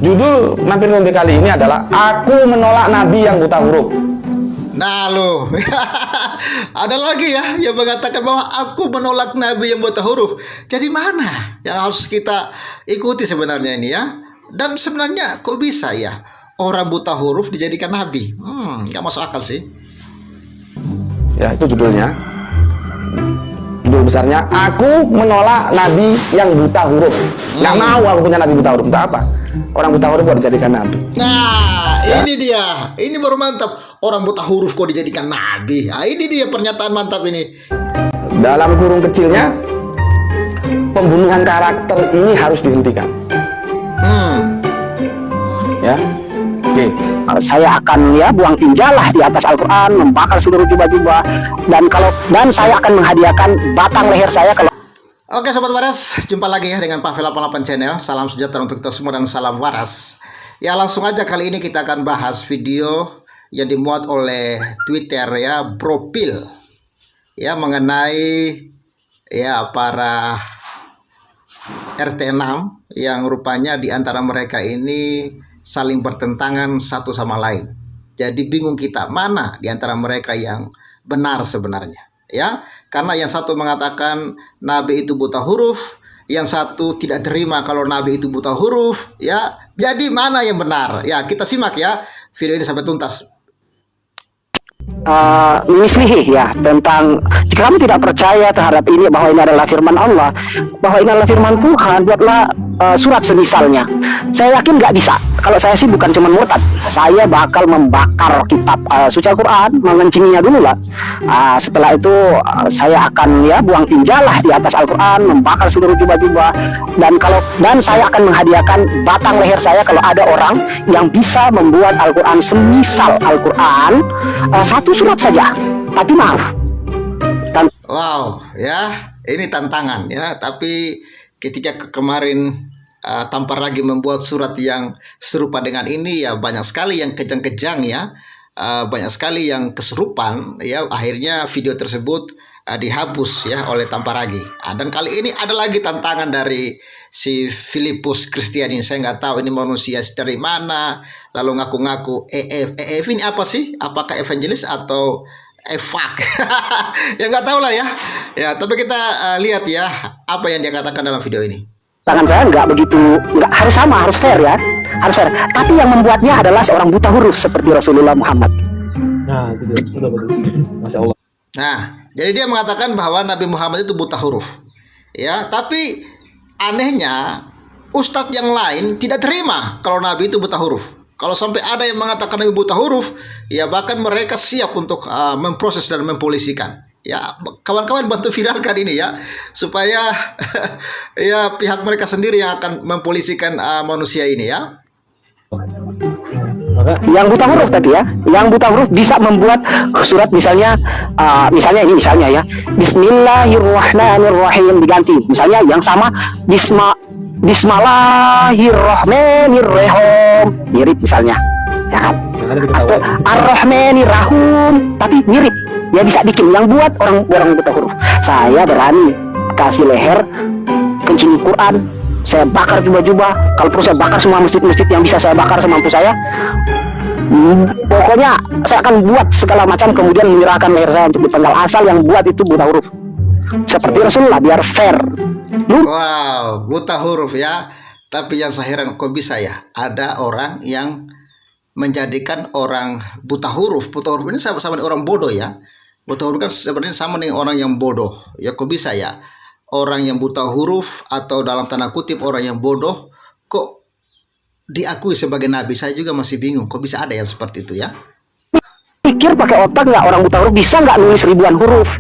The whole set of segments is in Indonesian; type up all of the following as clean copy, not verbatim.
Judul Mampir Ngombe kali ini adalah Aku Menolak Nabi Yang Buta Huruf. Nah lo, ada lagi ya yang mengatakan bahwa aku menolak nabi yang buta huruf. Jadi mana yang harus kita ikuti sebenarnya ini ya? Dan sebenarnya kok bisa ya orang buta huruf dijadikan nabi? Nggak masuk akal sih. Ya, itu judulnya. Judul besarnya Aku Menolak Nabi Yang Buta Huruf. Nggak mau aku punya nabi buta huruf. Untuk apa? Orang buta huruf kok dijadikan nabi? Nah, ini dia. Ini baru mantap. Orang buta huruf kok dijadikan nabi. Nah, ini dia pernyataan mantap ini. Dalam kurung kecilnya, pembunuhan karakter ini harus dihentikan. Ya, oke. Saya akan ya buang tinjalah di atas Al-Quran, membakar seluruh jubah-jubah, dan saya akan menghadiahkan batang leher saya kalau. Oke Sobat Waras, jumpa lagi ya dengan Pavel 88 Channel. Salam sejahtera untuk kita semua dan salam waras. Ya langsung aja kali ini kita akan bahas video yang dimuat oleh Twitter ya, Bropil ya, mengenai ya para RT6 yang rupanya di antara mereka ini saling bertentangan satu sama lain. Jadi bingung kita mana di antara mereka yang benar sebenarnya ya, karena yang satu mengatakan nabi itu buta huruf, yang satu tidak terima kalau nabi itu buta huruf ya. Jadi mana yang benar ya, kita simak ya video ini sampai tuntas. Mislihi ya, tentang jika kamu tidak percaya terhadap ini bahwa ini adalah firman Allah, bahwa ini adalah firman Tuhan, buatlah surat semisalnya. Saya yakin nggak bisa. Kalau saya sih bukan cuma murtad, saya bakal membakar kitab suci Al-Quran, mengencinginya dulu lah. Setelah itu saya akan ya buang tinjalah di atas Al-Quran, membakar seluruh jubah-jubah, dan saya akan menghadiahkan batang leher saya kalau ada orang yang bisa membuat Al-Quran semisal Al-Quran, satu surat saja. Tapi maaf. Wow ya, ini tantangan ya. Tapi ketika kemarin Tampar lagi membuat surat yang serupa dengan ini ya, banyak sekali yang kejang-kejang ya, banyak sekali yang keserupan ya. Akhirnya video tersebut dihapus ya oleh Tamparagi. Dan kali ini ada lagi tantangan dari si Filipus Christian ini. Saya nggak tahu ini manusia dari mana, lalu ngaku-ngaku EF ini apa sih? Apakah evangelis atau efak? Ya nggak tahu lah ya. Ya tapi kita lihat ya apa yang dia katakan dalam video ini. Tangan saya nggak harus sama, harus fair ya, harus fair. Tapi yang membuatnya adalah seorang buta huruf seperti Rasulullah Muhammad. Nah, itu dia. Betul. Masya Allah. Nah, jadi dia mengatakan bahwa Nabi Muhammad itu buta huruf. Ya, tapi anehnya ustadz yang lain tidak terima kalau Nabi itu buta huruf. Kalau sampai ada yang mengatakan Nabi buta huruf, ya bahkan mereka siap untuk memproses dan mempolisikan. Ya, kawan-kawan bantu viralkan ini ya, supaya ya pihak mereka sendiri yang akan mempolisikan manusia ini ya. Yang buta huruf tadi ya, yang buta huruf bisa membuat surat misalnya ya, Bismillahirrahmanirrahim diganti, misalnya yang sama Bismillahirrahmanirrahim, mirip misalnya ya kan, atau Ar-Rahmanirrahim tapi mirip. Ya bisa bikin, yang buat orang buta huruf. Saya berani kasih leher, kencing Quran, saya bakar jubah-jubah, kalau perlu saya bakar semua masjid-masjid yang bisa saya bakar semampu saya. Pokoknya saya akan buat segala macam, kemudian menyerahkan leher saya untuk dipenggal, asal yang buat itu buta huruf seperti Rasulullah, biar fair. Wow, buta huruf ya. Tapi yang saya heran, kok bisa ya ada orang yang menjadikan orang buta huruf ini sama dengan orang bodoh ya. Buta huruf kan sebenarnya sama dengan orang yang bodoh. Ya kok bisa ya orang yang buta huruf atau dalam tanda kutip orang yang bodoh kok diakui sebagai nabi? Saya juga masih bingung kok bisa ada yang seperti itu ya. Pikir pakai otak nggak, orang buta huruf bisa nggak nulis ribuan huruf?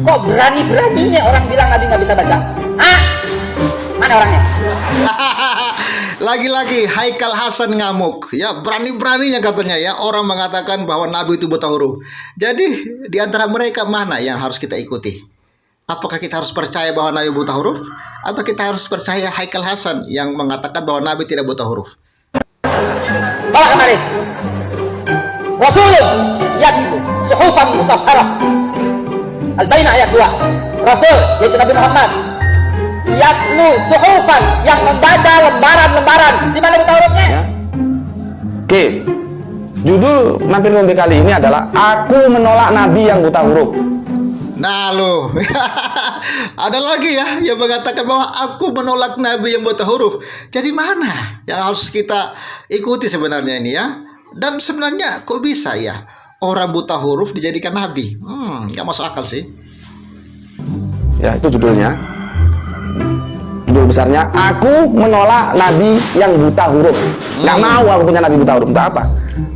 Kok berani-beraninya orang bilang Nabi nggak bisa baca? Mana orangnya? Lagi-lagi Haikal Hasan ngamuk ya, berani-beraninya katanya ya orang mengatakan bahwa Nabi itu buta huruf. Jadi di antara mereka mana yang harus kita ikuti? Apakah kita harus percaya bahwa Nabi buta huruf, atau kita harus percaya Haikal Hasan yang mengatakan bahwa Nabi tidak buta huruf? Bawa kemari. Rasulun yaitu suhufan mutahharah. Al-Bayyinah ayat 2. Rasul yaitu Nabi Muhammad yatlu suhufan, yang membaca lembaran-lembaran. Di mana buta hurufnya? Ya. Oke. Judul mampir ngombe kali ini adalah Aku Menolak Nabi Yang Buta Huruf. Nah lo, ada lagi ya yang mengatakan bahwa aku menolak nabi yang buta huruf. Jadi mana yang harus kita ikuti sebenarnya ini ya? Dan sebenarnya kok bisa ya orang buta huruf dijadikan nabi? Nggak masuk akal sih. Ya, itu judulnya. Judul besarnya Aku Menolak Nabi Yang Buta Huruf. Nggak mau aku punya nabi buta huruf. Untuk apa?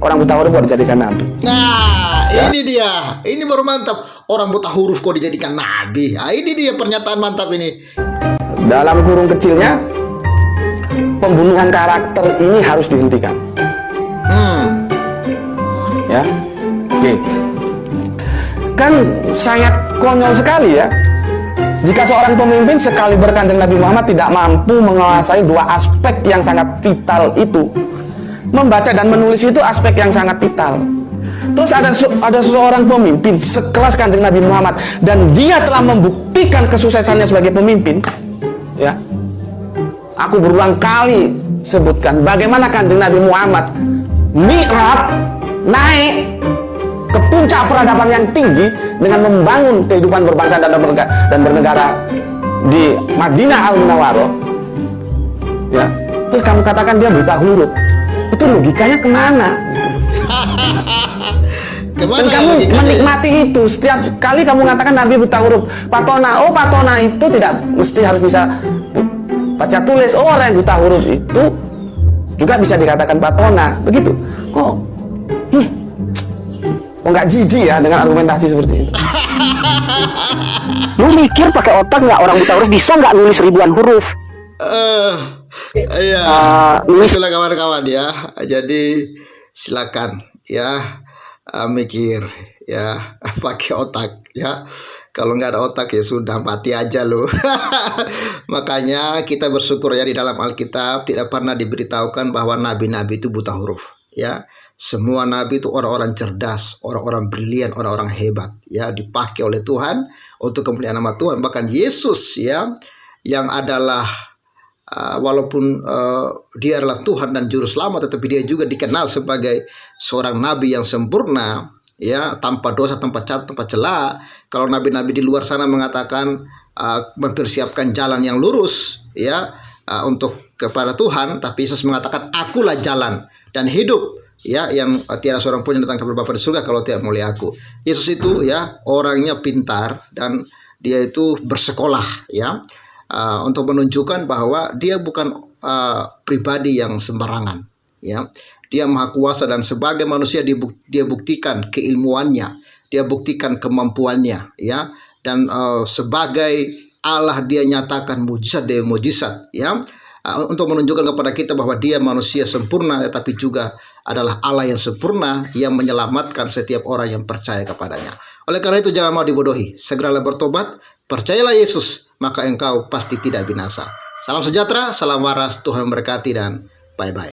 Orang buta huruf kok dijadikan nabi? Nah, ini dia. Ini baru mantap. Orang buta huruf kok dijadikan nabi. Nah, ini dia pernyataan mantap ini. Dalam kurung kecilnya, pembunuhan karakter ini harus dihentikan. Ya, oke. Kan sangat konyol sekali ya jika seorang pemimpin sekali berkanjeng Nabi Muhammad tidak mampu menguasai dua aspek yang sangat vital itu. Membaca dan menulis itu aspek yang sangat vital. Terus ada seseorang pemimpin sekelas kanjeng Nabi Muhammad dan dia telah membuktikan kesuksesannya sebagai pemimpin. Ya, aku berulang kali sebutkan bagaimana kanjeng Nabi Muhammad mi'raj, naik ke puncak peradaban yang tinggi dengan membangun kehidupan berbangsa dan bernegara di Madinah Al-Munawwaroh. Ya, terus kamu katakan dia buta huruf, itu logikanya kemana? Dan kamu menikmati itu setiap kali kamu mengatakan Nabi buta huruf. Patona, oh Patona itu tidak mesti harus bisa baca tulis. Oh, orang yang buta huruf itu juga bisa dikatakan Patona, begitu. Kok nggak jijik ya dengan argumentasi seperti itu? Lu mikir pakai otak nggak? Orang buta huruf bisa nggak nulis ribuan huruf? Iya, nulis. itulah kawan-kawan ya. Jadi silakan ya mikir ya pakai otak ya. Kalau nggak ada otak ya sudah mati aja lo. Makanya kita bersyukur ya di dalam Alkitab tidak pernah diberitahukan bahwa nabi-nabi itu buta huruf ya. Semua nabi itu orang-orang cerdas, orang-orang brilian, orang-orang hebat ya, dipakai oleh Tuhan untuk kemuliaan nama Tuhan. Bahkan Yesus ya yang adalah walaupun dia adalah Tuhan dan juru selamat, tetapi dia juga dikenal sebagai seorang nabi yang sempurna ya, tanpa dosa, tanpa cacat, tanpa celah. Kalau nabi-nabi di luar sana mengatakan mempersiapkan jalan yang lurus ya untuk kepada Tuhan, tapi Yesus mengatakan akulah jalan dan hidup ya, yang tiada seorang pun yang datang kepada Bapa di surga kalau tidak melalui aku. Yesus itu ya orangnya pintar dan dia itu bersekolah ya, untuk menunjukkan bahwa dia bukan pribadi yang sembarangan ya. Dia maha kuasa dan sebagai manusia dia buktikan keilmuannya, dia buktikan kemampuannya ya, dan sebagai Allah dia nyatakan mujizat demi mujizat ya, untuk menunjukkan kepada kita bahwa dia manusia sempurna tetapi juga adalah Allah yang sempurna yang menyelamatkan setiap orang yang percaya kepadanya. Oleh karena itu jangan mau dibodohi, segeralah bertobat, percayalah Yesus, maka engkau pasti tidak binasa. Salam sejahtera, salam waras, Tuhan memberkati dan bye-bye.